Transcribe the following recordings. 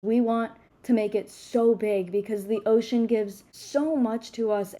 We want to make it so big because the ocean gives so much to us.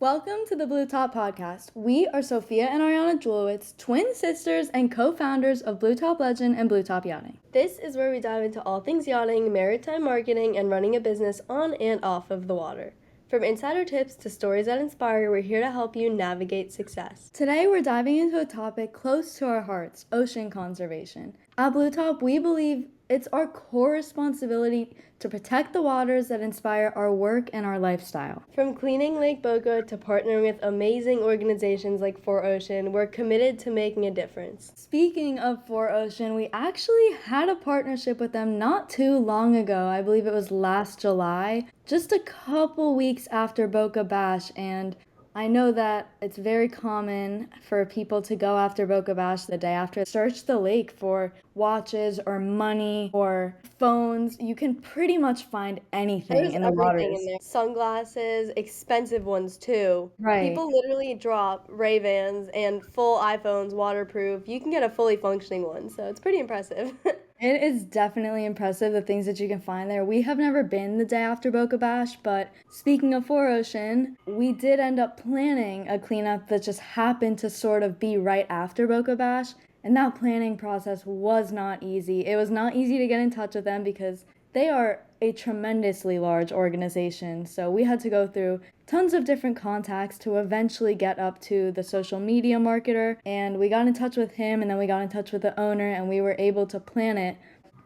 Welcome to the Blue Top Podcast. We are Sofia and Ariana Jewelewicz, twin sisters and co-founders of Blue Top Legend and Blue Top Yachting. This is where we dive into all things yachting, maritime marketing, and running a business on and off of the water. From insider tips to stories that inspire, we're here to help you navigate success. Today we're diving into a topic close to our hearts, ocean conservation. At Blue Top, we believe it's our core responsibility to protect the waters that inspire our work and our lifestyle. From cleaning Lake Boca to partnering with amazing organizations like 4Ocean, we're committed to making a difference. Speaking of 4Ocean, we actually had a partnership with them not too long ago. I believe it was last July, just a couple weeks after Boca Bash, and I know that it's very common for people to go after Boca Bash the day after, search the lake for watches or money or phones. You can pretty much find anything in the waters. In there. Sunglasses, expensive ones too. Right. People literally drop Ray-Bans and full iPhones, waterproof. You can get a fully functioning one, so it's pretty impressive. It is definitely impressive, the things that you can find there. We have never been the day after Boca Bash, but speaking of 4Ocean, we did end up planning a cleanup that just happened to sort of be right after Boca Bash, and that planning process was not easy. It was not easy to get in touch with them because they are a tremendously large organization, so we had to go through tons of different contacts to eventually get up to the social media marketer, and we got in touch with him, and then we got in touch with the owner, and we were able to plan it.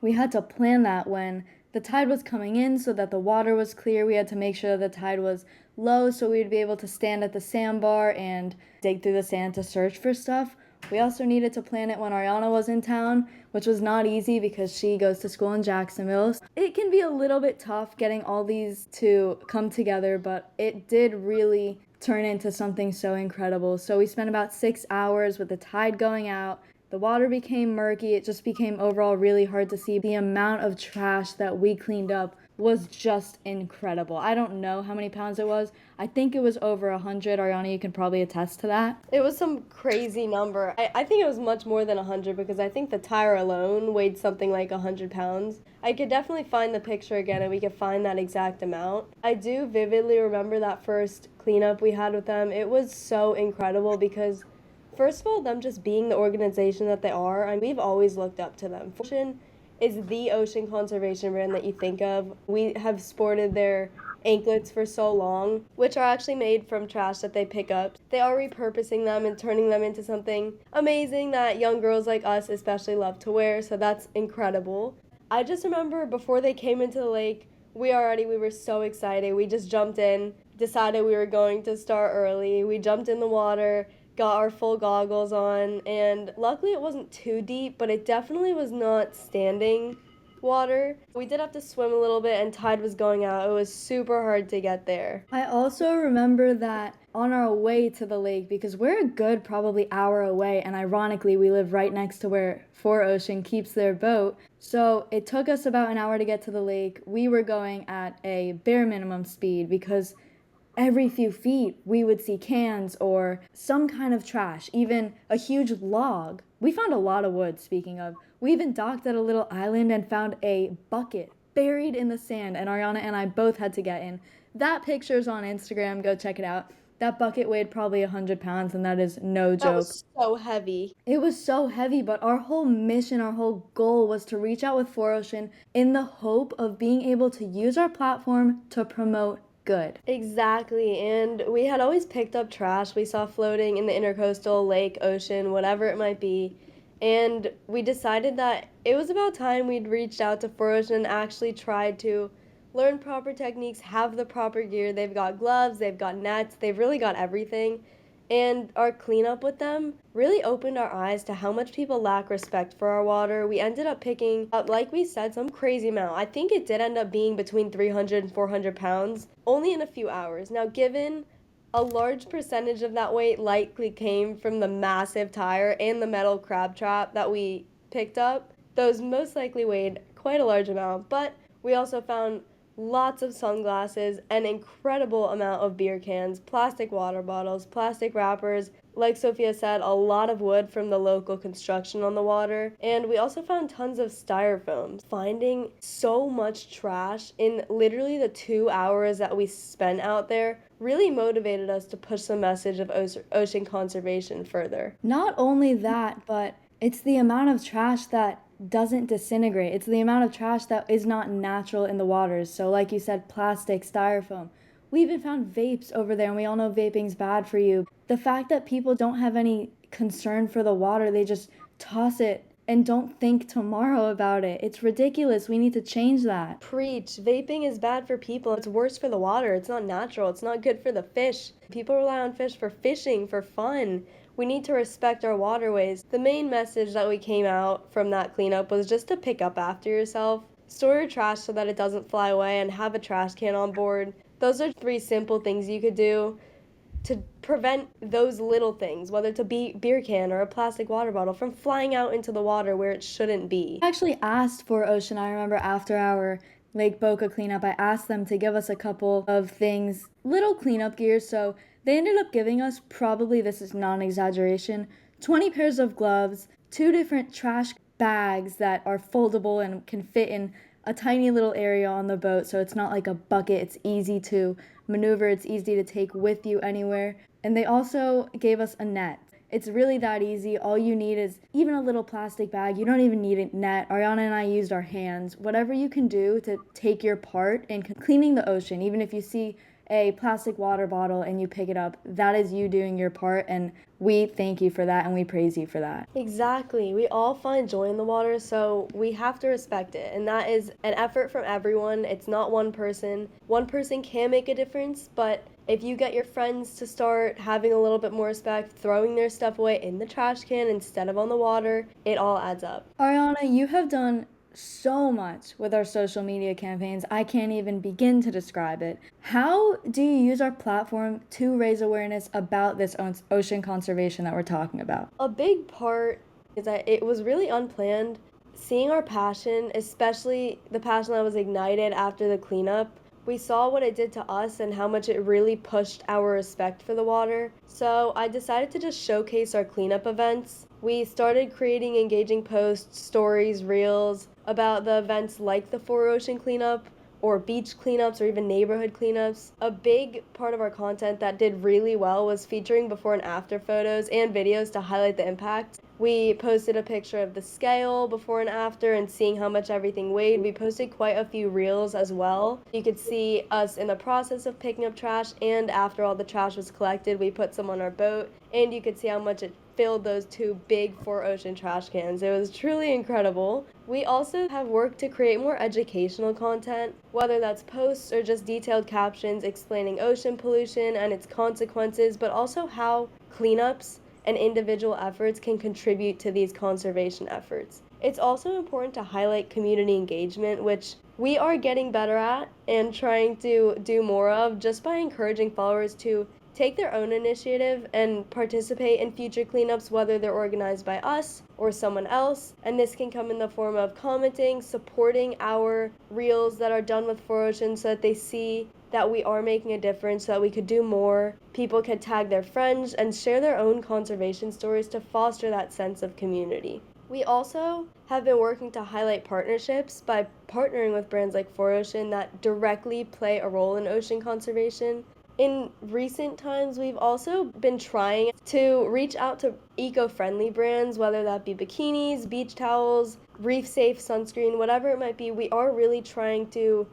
We had to plan that when the tide was coming in so that the water was clear. We had to make sure the tide was low so we'd be able to stand at the sandbar and dig through the sand to search for stuff. We also needed to plan it when Ariana was in town, which was not easy because she goes to school in Jacksonville. It can be a little bit tough getting all these to come together, but it did really turn into something so incredible. So we spent about 6 hours with the tide going out. The water became murky. It just became overall really hard to see. The amount of trash that we cleaned up was just incredible. I don't know how many pounds it was. I think it was over 100. Ariana, you can probably attest to that. It was some crazy number. I think it was much more than 100 because I think the tire alone weighed something like 100 pounds. I could definitely find the picture again and we could find that exact amount. I do vividly remember that first cleanup we had with them. It was so incredible because first of all, them just being the organization that they are, and we've always looked up to them. 4Ocean is the ocean conservation brand that you think of. We have sported their anklets for so long, which are actually made from trash that they pick up. They are repurposing them and turning them into something amazing that young girls like us especially love to wear, so that's incredible. I just remember before they came into the lake, we were so excited. We just jumped in, decided we were going to start early. We jumped in the water, got our full goggles on, and luckily it wasn't too deep, but it definitely was not standing water. We did have to swim a little bit and tide was going out. It was super hard to get there. I also remember that on our way to the lake, because we're a good probably hour away, and ironically we live right next to where 4Ocean keeps their boat, so it took us about an hour to get to the lake. We were going at a bare minimum speed because every few feet, we would see cans or some kind of trash, even a huge log. We found a lot of wood, speaking of. We even docked at a little island and found a bucket buried in the sand, and Ariana and I both had to get in. That picture's on Instagram. Go check it out. That bucket weighed probably 100 pounds, and that is no joke. That was so heavy. It was so heavy, but our whole mission, our whole goal was to reach out with 4Ocean in the hope of being able to use our platform to promote good. Exactly, and we had always picked up trash we saw floating in the intercoastal, lake, ocean, whatever it might be, and we decided that it was about time we'd reached out to 4Ocean and actually tried to learn proper techniques, have the proper gear. They've got gloves, they've got nets, they've really got everything. And our cleanup with them really opened our eyes to how much people lack respect for our water. We ended up picking up, like we said, some crazy amount. I think it did end up being between 300 and 400 pounds, only in a few hours. Now, given a large percentage of that weight likely came from the massive tire and the metal crab trap that we picked up, those most likely weighed quite a large amount. But we also found lots of sunglasses, an incredible amount of beer cans, plastic water bottles, plastic wrappers, like Sophia said, a lot of wood from the local construction on the water. And we also found tons of styrofoam. Finding so much trash in literally the 2 hours that we spent out there really motivated us to push the message of ocean conservation further. Not only that, but it's the amount of trash that doesn't disintegrate. It's the amount of trash that is not natural in the waters. So, like you said, plastic, styrofoam. We even found vapes over there, and we all know vaping's bad for you. The fact that people don't have any concern for the water, they just toss it and don't think tomorrow about it. It's ridiculous. We need to change that. Preach. Vaping is bad for people. It's worse for the water. It's not natural. It's not good for the fish. People rely on fish for fishing, for fun. We need to respect our waterways. The main message that we came out from that cleanup was just to pick up after yourself. Store your trash so that it doesn't fly away, and have a trash can on board. Those are 3 simple things you could do to prevent those little things, whether it's a beer can or a plastic water bottle, from flying out into the water where it shouldn't be. I actually asked for Ocean, I remember after our Lake Boca cleanup, I asked them to give us a couple of things, little cleanup gear, so they ended up giving us, probably this is non-exaggeration, 20 pairs of gloves, 2 different trash bags that are foldable and can fit in a tiny little area on the boat, so it's not like a bucket, it's easy to maneuver, it's easy to take with you anywhere. And they also gave us a net. It's really that easy. All you need is even a little plastic bag. You don't even need a net. Ariana and I used our hands. Whatever you can do to take your part in cleaning the ocean, even if you see a plastic water bottle and you pick it up, that is you doing your part, and we thank you for that and we praise you for that. Exactly. We all find joy in the water, so we have to respect it. And that is an effort from everyone. It's not one person. One person can make a difference, but if you get your friends to start having a little bit more respect, throwing their stuff away in the trash can instead of on the water, it all adds up. Ariana, you have done so much with our social media campaigns. I can't even begin to describe it. How do you use our platform to raise awareness about this ocean conservation that we're talking about? A big part is that it was really unplanned. Seeing our passion, especially the passion that was ignited after the cleanup, we saw what it did to us and how much it really pushed our respect for the water. So I decided to just showcase our cleanup events. We started creating engaging posts, stories, reels about the events like the Four Ocean cleanup, or beach cleanups, or even neighborhood cleanups. A big part of our content that did really well was featuring before and after photos and videos to highlight the impact. We posted a picture of the scale before and after and seeing how much everything weighed. We posted quite a few reels as well. You could see us in the process of picking up trash, and after all the trash was collected, we put some on our boat, and you could see how much it filled those 2 big Four Ocean trash cans. It was truly incredible. We also have worked to create more educational content, whether that's posts or just detailed captions explaining ocean pollution and its consequences, but also how cleanups and individual efforts can contribute to these conservation efforts. It's also important to highlight community engagement, which we are getting better at and trying to do more of, just by encouraging followers to take their own initiative and participate in future cleanups, whether they're organized by us or someone else. And this can come in the form of commenting, supporting our reels that are done with Four Oceans so that they see that we are making a difference, so that we could do more. People could tag their friends and share their own conservation stories to foster that sense of community. We also have been working to highlight partnerships by partnering with brands like Four Ocean that directly play a role in ocean conservation. In recent times, we've also been trying to reach out to eco-friendly brands, whether that be bikinis, beach towels, reef-safe sunscreen, whatever it might be. We are really trying to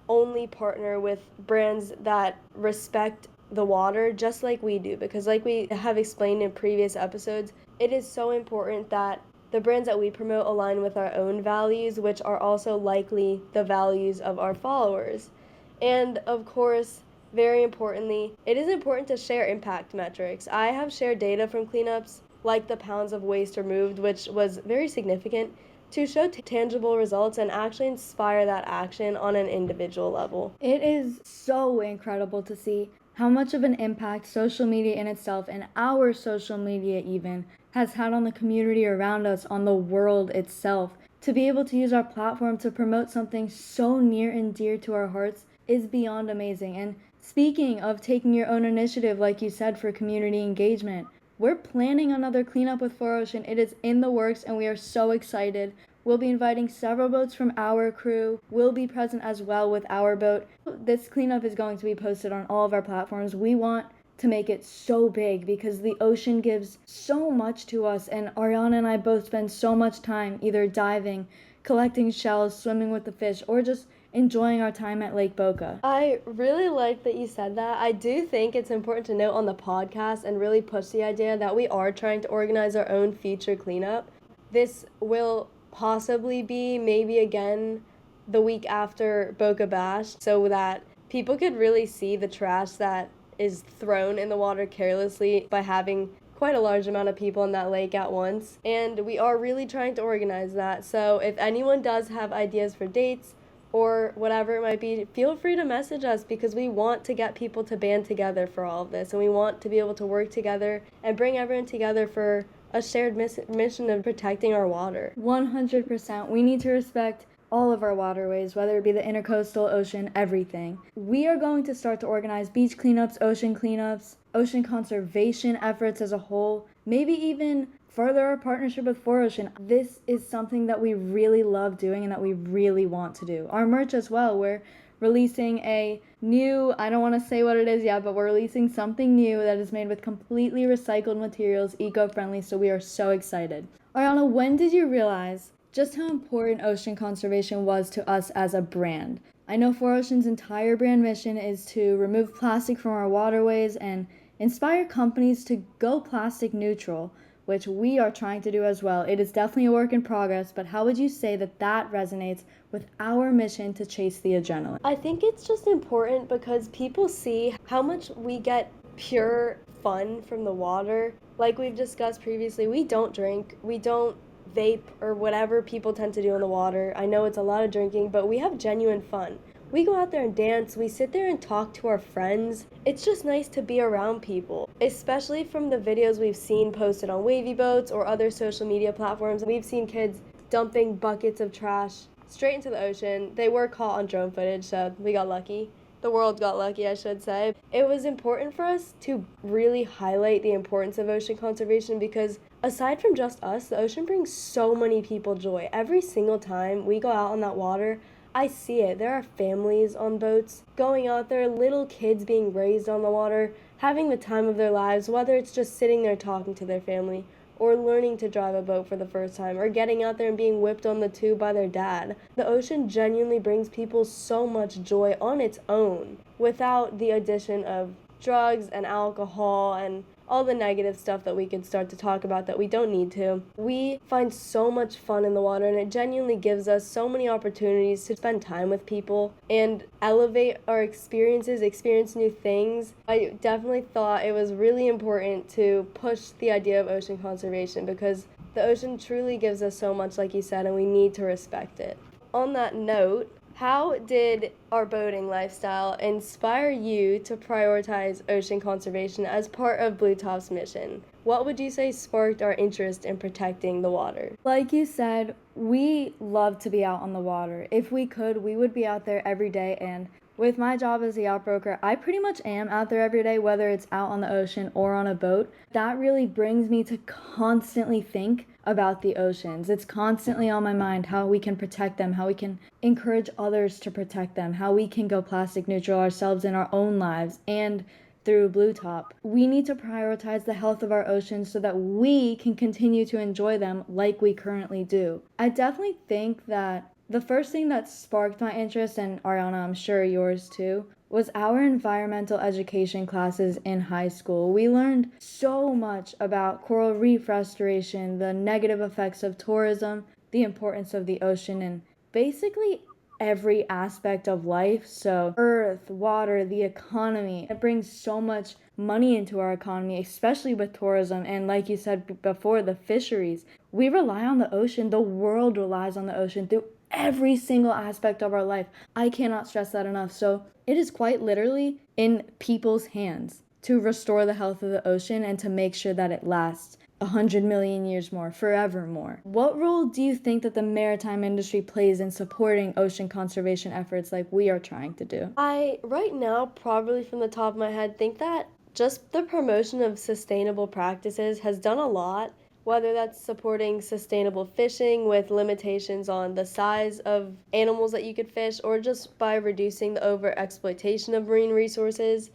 only partner with brands that respect the water just like we do, because like we have explained in previous episodes, it is so important that the brands that we promote align with our own values, which are also likely the values of our followers. And of course, very importantly, it is important to share impact metrics. I have shared data from cleanups, like the pounds of waste removed, which was very significant, to show tangible results and actually inspire that action on an individual level. It is so incredible to see how much of an impact social media in itself, and our social media even, has had on the community around us, on the world itself. To be able to use our platform to promote something so near and dear to our hearts is beyond amazing. And speaking of taking your own initiative, like you said, for community engagement, we're planning another cleanup with 4Ocean. It is in the works and we are so excited. We'll be inviting several boats from our crew. We'll be present as well with our boat. This cleanup is going to be posted on all of our platforms. We want to make it so big because the ocean gives so much to us, and Ariana and I both spend so much time either diving, collecting shells, swimming with the fish, or just enjoying our time at Lake Boca. I really like that you said that. I do think it's important to note on the podcast and really push the idea that we are trying to organize our own future cleanup. This will possibly be maybe again the week after Boca Bash so that people could really see the trash that is thrown in the water carelessly by having quite a large amount of people in that lake at once. And we are really trying to organize that. So if anyone does have ideas for dates or whatever it might be, feel free to message us because we want to get people to band together for all of this. And we want to be able to work together and bring everyone together for a shared mission of protecting our water. 100%. We need to respect all of our waterways, whether it be the intercoastal, ocean, everything. We are going to start to organize beach cleanups, ocean conservation efforts as a whole, maybe even further our partnership with 4Ocean. This is something that we really love doing and that we really want to do. Our merch as well, we're releasing a new, I don't want to say what it is yet, but we're releasing something new that is made with completely recycled materials, eco-friendly, so we are so excited. Ariana, when did you realize just how important ocean conservation was to us as a brand? I know 4Ocean's entire brand mission is to remove plastic from our waterways and inspire companies to go plastic neutral, which we are trying to do as well. It is definitely a work in progress, but how would you say that that resonates with our mission to chase the adrenaline? I think it's just important because people see how much we get pure fun from the water. Like we've discussed previously, we don't drink, we don't vape or whatever people tend to do in the water. I know it's a lot of drinking, but we have genuine fun. We go out there and dance, we sit there and talk to our friends. It's just nice to be around people, especially from the videos we've seen posted on wavy boats or other social media platforms. We've seen kids dumping buckets of trash straight into the ocean. They were caught on drone footage, so we got lucky. The world got lucky, I should say. It was important for us to really highlight the importance of ocean conservation because aside from just us, the ocean brings so many people joy. Every single time we go out on that water, I see it. There are families on boats going out there, little kids being raised on the water, having the time of their lives, whether it's just sitting there talking to their family or learning to drive a boat for the first time or getting out there and being whipped on the tube by their dad. The ocean genuinely brings people so much joy on its own without the addition of drugs and alcohol and all the negative stuff that we could start to talk about that we don't need to. We find so much fun in the water and it genuinely gives us so many opportunities to spend time with people and elevate our experiences, experience new things. I definitely thought it was really important to push the idea of ocean conservation because the ocean truly gives us so much, like you said, and we need to respect it. On that note, how did our boating lifestyle inspire you to prioritize ocean conservation as part of Blue Top's mission? What would you say sparked our interest in protecting the water? Like you said, we love to be out on the water. If we could, we would be out there every day, and with my job as a yacht broker, I pretty much am out there every day, whether it's out on the ocean or on a boat. That really brings me to constantly think about the oceans. It's constantly on my mind how we can protect them, how we can encourage others to protect them, how we can go plastic neutral ourselves in our own lives and through Blue Top. We need to prioritize the health of our oceans so that we can continue to enjoy them like we currently do. I definitely think that the first thing that sparked my interest, and Ariana, I'm sure yours too, was our environmental education classes in high school. We learned so much about coral reef restoration, the negative effects of tourism, the importance of the ocean, and basically every aspect of life. So earth, water, the economy. It brings so much money into our economy, especially with tourism. And like you said before, the fisheries. We rely on the ocean. The world relies on the ocean through every single aspect of our life. I cannot stress that enough. So it is quite literally in people's hands to restore the health of the ocean and to make sure that it lasts 100 million years more, forevermore. What role do you think that the maritime industry plays in supporting ocean conservation efforts like we are trying to do? I, right now, probably from the top of my head, think that Just the promotion of sustainable practices has done a lot, whether that's supporting sustainable fishing with limitations on the size of animals that you could fish, or just by reducing the overexploitation of marine resources.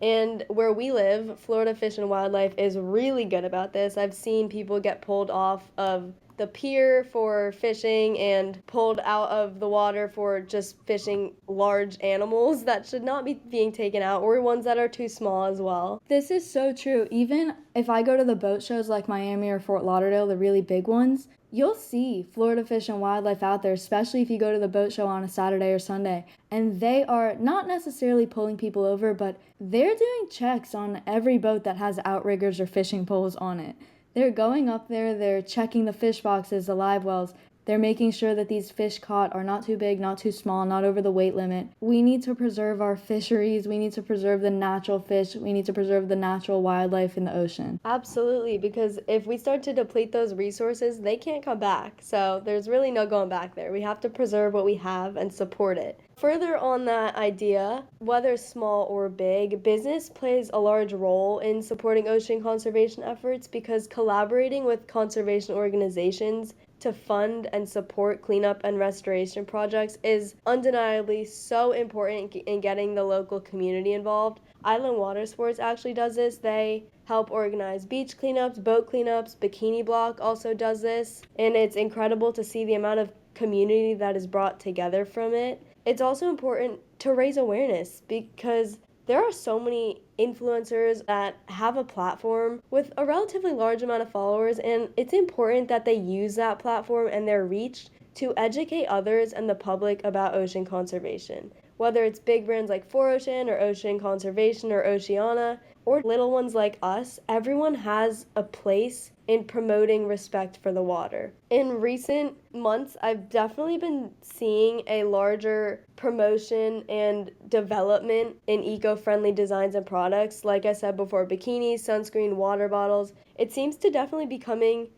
And where we live, Florida Fish and Wildlife is really good about this. I've seen people get pulled off of the pier for fishing and pulled out of the water for just fishing large animals that should not be being taken out, or ones that are too small as well. This is so true. Even if I go to the boat shows like Miami or Fort Lauderdale, the really big ones, you'll see Florida Fish and Wildlife out there, especially if you go to the boat show on a Saturday or Sunday. And they are not necessarily pulling people over, but they're doing checks on every boat that has outriggers or fishing poles on it. They're going up there, they're checking the fish boxes, the live wells. They're making sure that these fish caught are not too big, not too small, not over the weight limit. We need to preserve our fisheries. We need to preserve the natural fish. We need to preserve the natural wildlife in the ocean. Absolutely, because if we start to deplete those resources, they can't come back. So there's really no going back there. We have to preserve what we have and support it. Further on that idea, whether small or big, business plays a large role in supporting ocean conservation efforts because collaborating with conservation organizations to fund and support cleanup and restoration projects is undeniably so important in getting the local community involved. Island Water Sports actually does this. They help organize beach cleanups, boat cleanups. Bikini Block also does this, and it's incredible to see the amount of community that is brought together from it. It's also important to raise awareness because there are so many influencers that have a platform with a relatively large amount of followers, and it's important that they use that platform and their reach to educate others and the public about ocean conservation. Whether it's big brands like 4Ocean or Ocean Conservation or Oceana, or little ones like us, everyone has a place in promoting respect for the water. In recent months, I've definitely been seeing a larger promotion and development in eco-friendly designs and products. Like I said before, bikinis, sunscreen, water bottles. It seems to definitely becoming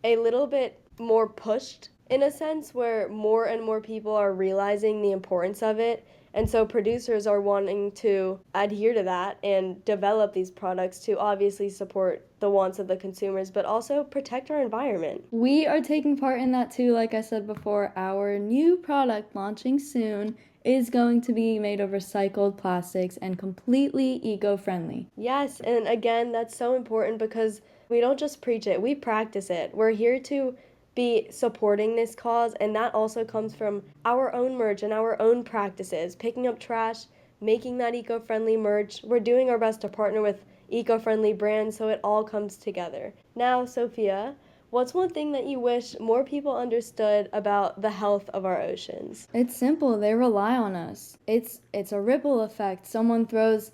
a little bit more pushed in a sense where more and more people are realizing the importance of it. And so producers are wanting to adhere to that and develop these products to obviously support the wants of the consumers, but also protect our environment. We are taking part in that too. Like I said before, our new product launching soon is going to be made of recycled plastics and completely eco-friendly. Yes, and again, that's so important because we don't just preach it, we practice it. We're here to be supporting this cause, and that also comes from our own merch and our own practices, picking up trash, making that eco-friendly merch. We're doing our best to partner with eco-friendly brands so it all comes together. Now, Sophia, what's one thing that you wish more people understood about the health of our oceans? It's simple, they rely on us. It's a ripple effect. Someone throws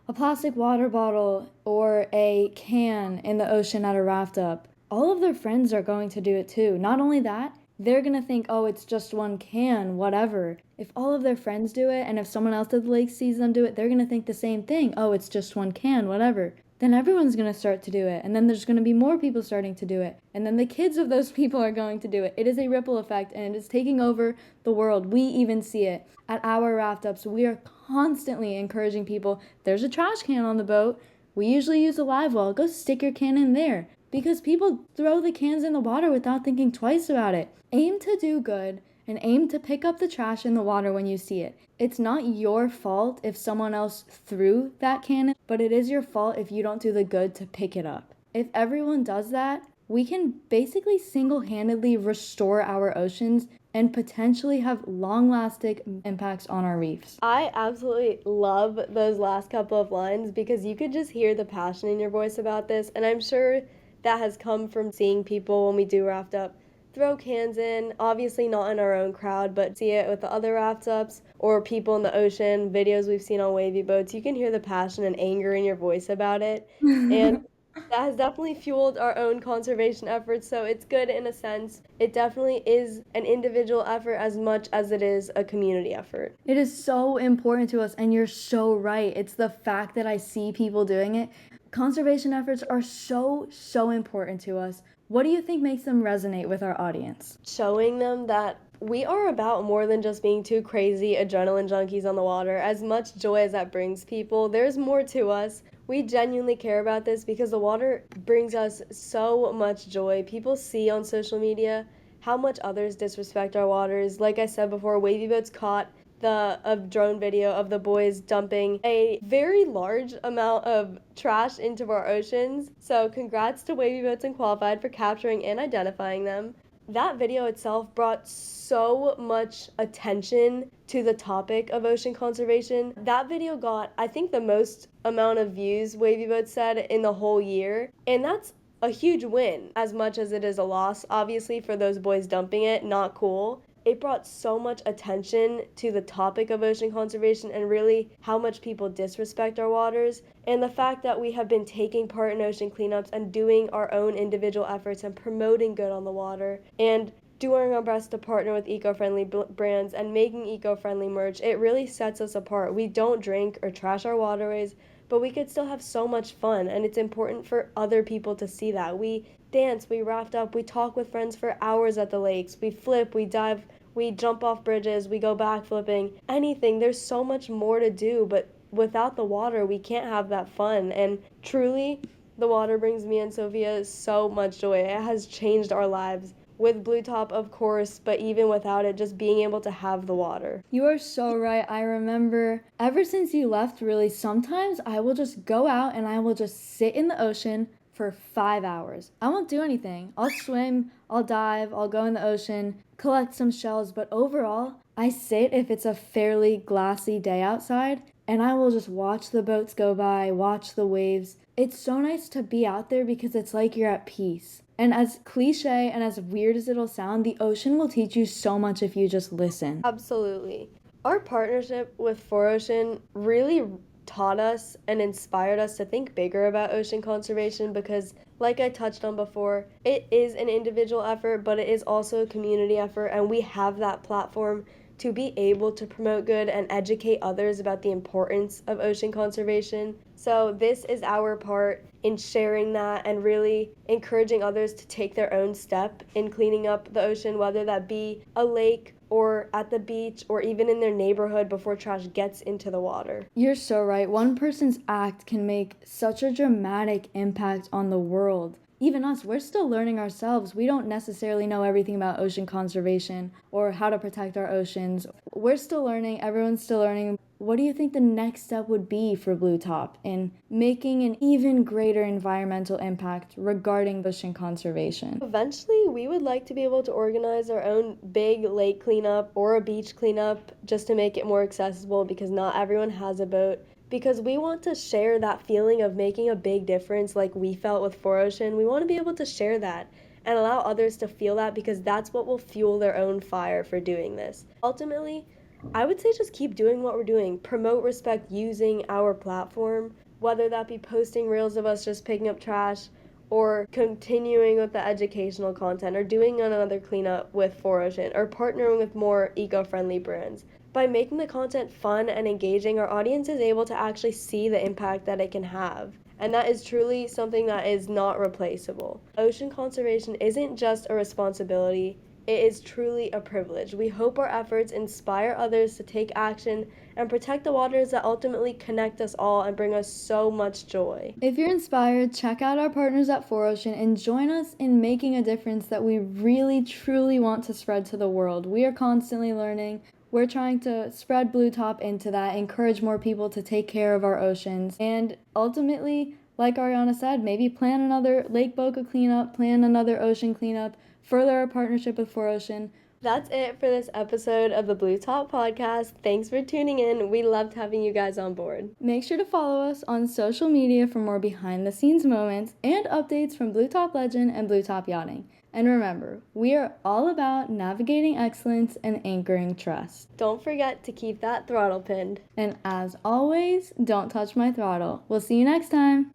a plastic water bottle or a can in the ocean at a raft up. All of their friends are going to do it too. Not only that, they're going to think, oh, it's just one can, whatever. If all of their friends do it, and if someone else at the lake sees them do it, they're going to think the same thing. Oh, it's just one can, whatever. Then everyone's going to start to do it. And then there's going to be more people starting to do it. And then the kids of those people are going to do it. It is a ripple effect, and it is taking over the world. We even see it. At our raft ups, we are constantly encouraging people, there's a trash can on the boat. We usually use a live well. Go stick your can in there. Because people throw the cans in the water without thinking twice about it. Aim to do good and aim to pick up the trash in the water when you see it. It's not your fault if someone else threw that can, but it is your fault if you don't do the good to pick it up. If everyone does that, we can basically single-handedly restore our oceans and potentially have long-lasting impacts on our reefs. I absolutely love those last couple of lines because you could just hear the passion in your voice about this, and I'm sure that has come from seeing people when we do raft up throw cans in, obviously not in our own crowd, but see it with the other raft ups or people in the ocean, videos we've seen on wavy boats. You can hear the passion and anger in your voice about it. And that has definitely fueled our own conservation efforts, so it's good in a sense. It definitely is an individual effort as much as it is a community effort. It is so important to us, and you're so right. It's the fact that I see people doing it. Conservation efforts are so important to us. What do you think makes them resonate with our audience? Showing them that We are about more than just being two crazy adrenaline junkies on the water. As much joy as that brings people, there's more to us. We genuinely care about this because the water brings us so much joy. People see on social media how much others disrespect our waters. Like I said before, Wavy Boats caught a drone video of the boys dumping a very large amount of trash into our oceans. So congrats to Wavy Boats and Qualified for capturing and identifying them. That video itself brought so much attention to the topic of ocean conservation. That video got, I think, the most amount of views, Wavy Boat said, in the whole year. And that's a huge win, as much as it is a loss, obviously, for those boys dumping it. Not cool. It brought so much attention to the topic of ocean conservation and really how much people disrespect our waters, and the fact that we have been taking part in ocean cleanups and doing our own individual efforts and promoting good on the water and doing our best to partner with eco-friendly brands and making eco-friendly merch. It really sets us apart. We don't drink or trash our waterways, but we could still have so much fun, and it's important for other people to see that. We dance, we raft up, we talk with friends for hours at the lakes, we flip, we dive, we jump off bridges, we go backflipping, anything. There's so much more to do, but without the water, we can't have that fun. And truly, the water brings me and Sophia so much joy. It has changed our lives. With Blue Top, of course, but even without it, just being able to have the water. You are so right. I remember ever since you left, really, sometimes I will just go out and I will just sit in the ocean for 5 hours. I won't do anything. I'll swim, I'll dive, I'll go in the ocean, collect some shells, but overall, I sit if it's a fairly glassy day outside, and I will just watch the boats go by, watch the waves. It's so nice to be out there because it's like you're at peace. And as cliche and as weird as it'll sound, the ocean will teach you so much if you just listen. Absolutely. Our partnership with 4Ocean really taught us and inspired us to think bigger about ocean conservation because, like I touched on before, it is an individual effort, but it is also a community effort, and we have that platform to be able to promote good and educate others about the importance of ocean conservation. So this is our part in sharing that and really encouraging others to take their own step in cleaning up the ocean, whether that be a lake or at the beach or even in their neighborhood before trash gets into the water. You're so right. One person's act can make such a dramatic impact on the world. Even us, we're still learning ourselves. We don't necessarily know everything about ocean conservation or how to protect our oceans. We're still learning. Everyone's still learning. What do you think the next step would be for Blue Top in making an even greater environmental impact regarding ocean conservation? Eventually, we would like to be able to organize our own big lake cleanup or a beach cleanup just to make it more accessible because not everyone has a boat. Because we want to share that feeling of making a big difference like we felt with 4Ocean. We want to be able to share that and allow others to feel that because that's what will fuel their own fire for doing this. Ultimately, I would say just keep doing what we're doing. Promote respect using our platform, whether that be posting reels of us just picking up trash or continuing with the educational content or doing another cleanup with 4Ocean or partnering with more eco-friendly brands. By making the content fun and engaging, our audience is able to actually see the impact that it can have. And that is truly something that is not replaceable. Ocean conservation isn't just a responsibility, it is truly a privilege. We hope our efforts inspire others to take action and protect the waters that ultimately connect us all and bring us so much joy. If you're inspired, check out our partners at 4Ocean and join us in making a difference that we really, truly want to spread to the world. We are constantly learning. We're trying to spread Blue Top into that, encourage more people to take care of our oceans, and ultimately, like Ariana said, maybe plan another Lake Boca cleanup, plan another ocean cleanup, further our partnership with 4Ocean. That's it for this episode of the Blue Top Podcast. Thanks for tuning in. We loved having you guys on board. Make sure to follow us on social media for more behind-the-scenes moments and updates from Blue Top Legend and Blue Top Yachting. And remember, we are all about navigating excellence and anchoring trust. Don't forget to keep that throttle pinned. And as always, don't touch my throttle. We'll see you next time.